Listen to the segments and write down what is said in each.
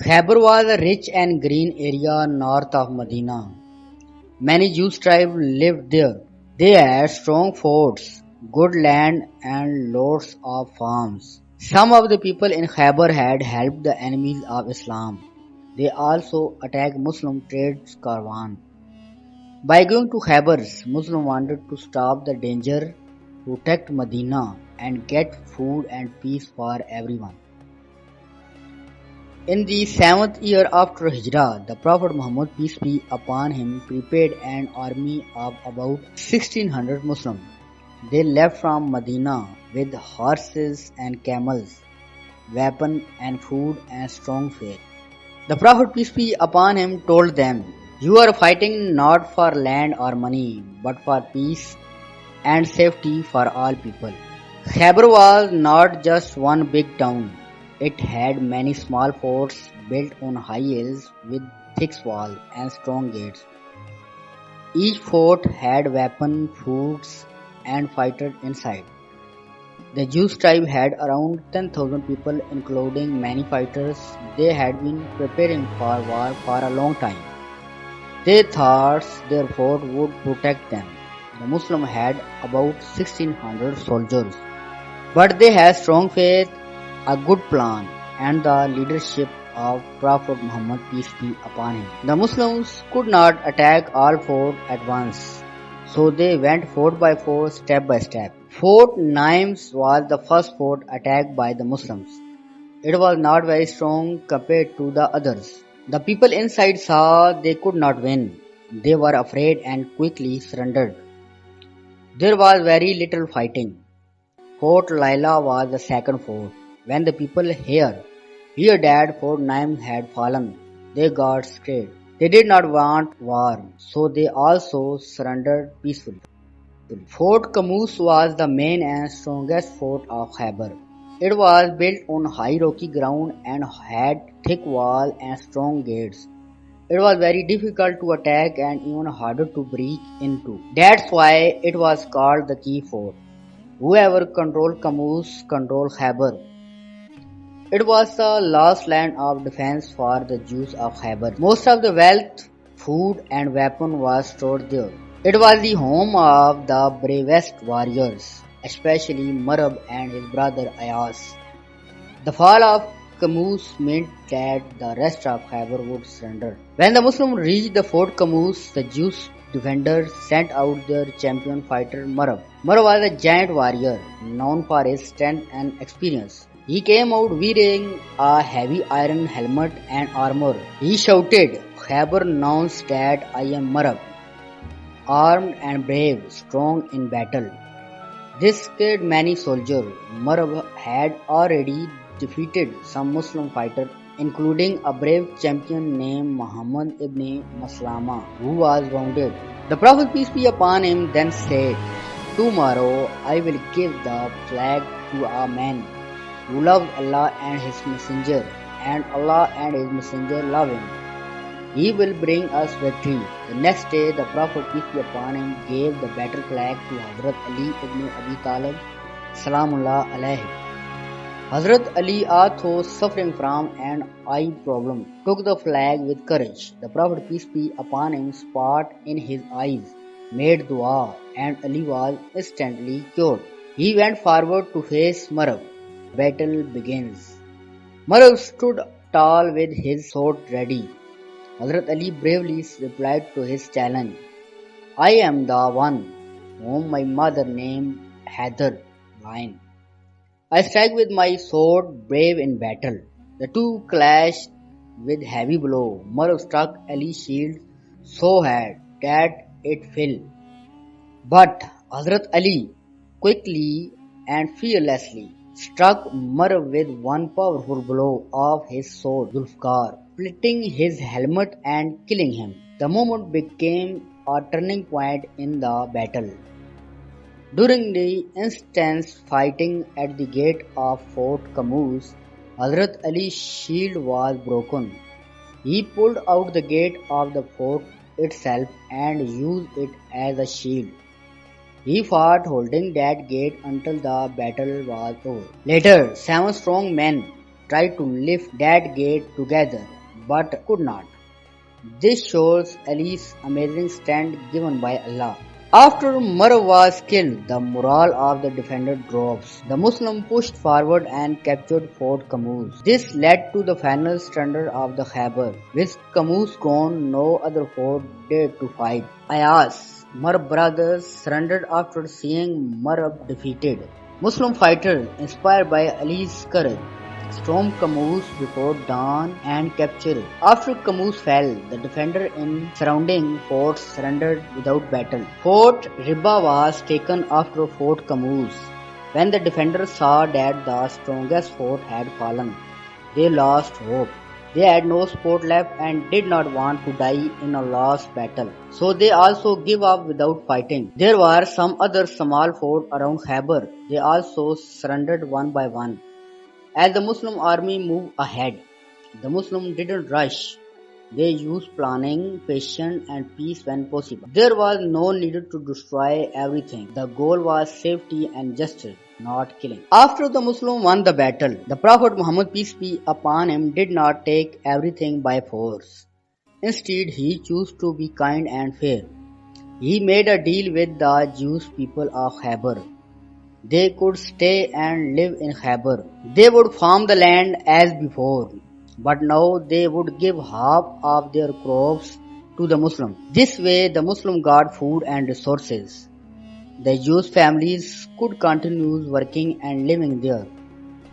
Khyber was a rich and green area north of Medina. Many Jewish tribes lived there. They had strong forts, good land, and lots of farms. Some of the people in Khyber had helped the enemies of Islam. They also attacked Muslim trade caravan. By going to Khyber, Muslims wanted to stop the danger, protect Medina, and get food and peace for everyone. In the seventh year after Hijrah, the Prophet Muhammad, peace be upon him, prepared an army of about 1600 Muslims. They left from Medina with horses and camels, weapons and food and strong faith. The Prophet, peace be upon him, told them, "You are fighting not for land or money, but for peace and safety for all people." Khyber was not just one big town. It had many small forts built on high hills with thick walls and strong gates. Each fort had weapons, foods, and fighters inside. The Jewish tribe had around 10,000 people, including many fighters. They had been preparing for war for a long time. They thought their fort would protect them. The Muslims had about 1600 soldiers, but they had strong faith, a good plan, and the leadership of Prophet Muhammad, peace be upon him. The Muslims could not attack all forts at once, so they went fort by fort, step by step. Fort Nimes was the first fort attacked by the Muslims. It was not very strong compared to the others. The people inside saw they could not win. They were afraid and quickly surrendered. There was very little fighting. Fort Laila was the second fort. When the people heard that Fort Nimes had fallen, they got scared. They did not want war, so they also surrendered peacefully. Fort Camus was the main and strongest fort of Khyber. It was built on high rocky ground and had thick walls and strong gates. It was very difficult to attack and even harder to break into. That's why it was called the key fort. Whoever controlled Camus controlled Khyber. It was the last line of defense for the Jews of Khyber. Most of the wealth, food and weapon was stored there. It was the home of the bravest warriors, especially Marab and his brother Ayas. The fall of Camus meant that the rest of Khyber would surrender. When the Muslims reached the fort Camus, the Jewish defenders sent out their champion fighter Marab. Marab was a giant warrior, known for his strength and experience. He came out wearing a heavy iron helmet and armor. He shouted, "Khyber knows that I am Marab, armed and brave, strong in battle." This scared many soldiers. Marab had already defeated some Muslim fighters, including a brave champion named Muhammad ibn Maslama, who was wounded. The Prophet, peace be upon him, then said, "Tomorrow I will give the flag to a man who loves Allah and His Messenger, and Allah and His Messenger love him. He will bring us victory." The next day, the Prophet, peace be upon him, gave the battle flag to Hazrat Ali ibn Abi Talib, Salamullah alayhi. Hazrat Ali, although suffering from an eye problem, took the flag with courage. The Prophet, peace be upon him, spot in his eyes, made dua, and Ali was instantly cured. He went forward to face Marab. Battle begins. Marab stood tall with his sword ready. Hazrat Ali bravely replied to his challenge, "I am the one whom my mother named Heather Lion. I strike with my sword, brave in battle." The two clashed with heavy blow. Marab struck Ali's shield so hard that it fell. But Hazrat Ali quickly and fearlessly struck Marab with one powerful blow of his sword, Zulfikar, splitting his helmet and killing him. The moment became a turning point in the battle. During the intense fighting at the gate of Fort Camus, Hazrat Ali's shield was broken. He pulled out the gate of the fort itself and used it as a shield. He fought holding that gate until the battle was over. Later, 7 strong men tried to lift that gate together but could not. This shows Ali's amazing strength given by Allah. After Marw was killed, the morale of the defender drops. The Muslims pushed forward and captured Fort Qamoos. This led to the final surrender of the Khyber. With Qamoos gone, no other fort dared to fight. Ayas, Marw brothers surrendered after seeing Marw defeated. Muslim fighters, inspired by Ali's courage, stormed Qamoos before dawn and captured it. After Qamoos fell, the defender in surrounding forts surrendered without battle. Fort Ribba was taken after Fort Qamoos. When the defenders saw that the strongest fort had fallen, they lost hope. They had no support left and did not want to die in a lost battle. So they also gave up without fighting. There were some other small forts around Khyber. They also surrendered one by one. As the Muslim army moved ahead, the Muslims didn't rush. They used planning, patience and peace when possible. There was no need to destroy everything. The goal was safety and justice, not killing. After the Muslims won the battle, the Prophet Muhammad peace be upon him did not take everything by force. Instead, he chose to be kind and fair. He made a deal with the Jewish people of Khyber. They could stay and live in Khyber. They would farm the land as before, but now they would give half of their crops to the Muslims. This way the Muslim got food and resources. The Jewish families could continue working and living there.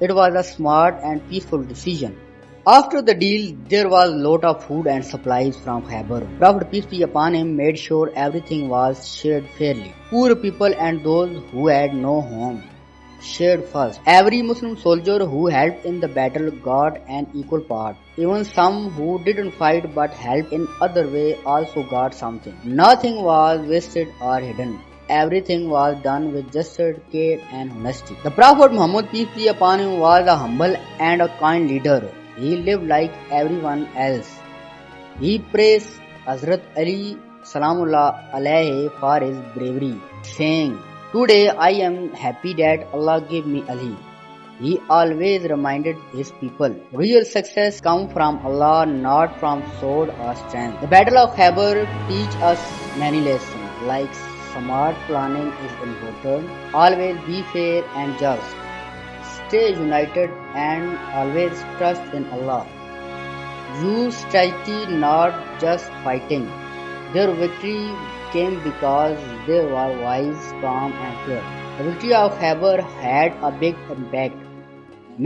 It was a smart and peaceful decision. After the deal, there was a lot of food and supplies from Khyber. Prophet peace be upon him made sure everything was shared fairly. Poor people and those who had no home shared first. Every Muslim soldier who helped in the battle got an equal part. Even some who didn't fight but helped in other way also got something. Nothing was wasted or hidden. Everything was done with justice, care and honesty. The Prophet Muhammad peace be upon him was a humble and a kind leader. He lived like everyone else. He praised Hazrat Ali Salamullah alayhi for his bravery, saying, "Today I am happy that Allah gave me Ali." He always reminded his people, real success comes from Allah, not from sword or strength. The Battle of Khyber teach us many lessons, like smart planning is important, always be fair and just. Stay united and always trust in Allah. Use strategy, not just fighting. Their victory came because they were wise, calm and fair. The victory of Khyber had a big impact.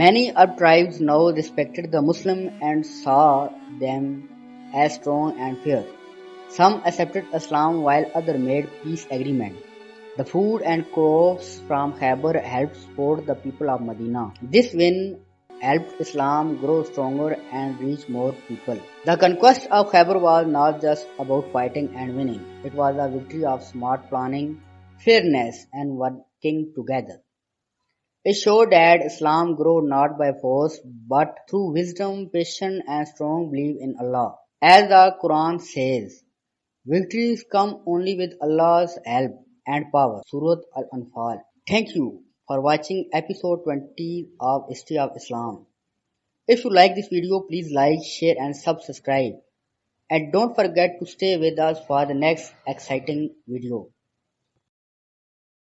Many Arab tribes now respected the Muslims and saw them as strong and fair. Some accepted Islam while others made peace agreement. The food and crops from Khyber helped support the people of Medina. This win helped Islam grow stronger and reach more people. The conquest of Khyber was not just about fighting and winning. It was a victory of smart planning, fairness and working together. It showed that Islam grew not by force but through wisdom, patience and strong belief in Allah. As the Quran says, victories come only with Allah's help and power. Surah Al-Anfal. Thank you for watching episode 20 of History of Islam. If you like this video, please like, share and subscribe. And don't forget to stay with us for the next exciting video.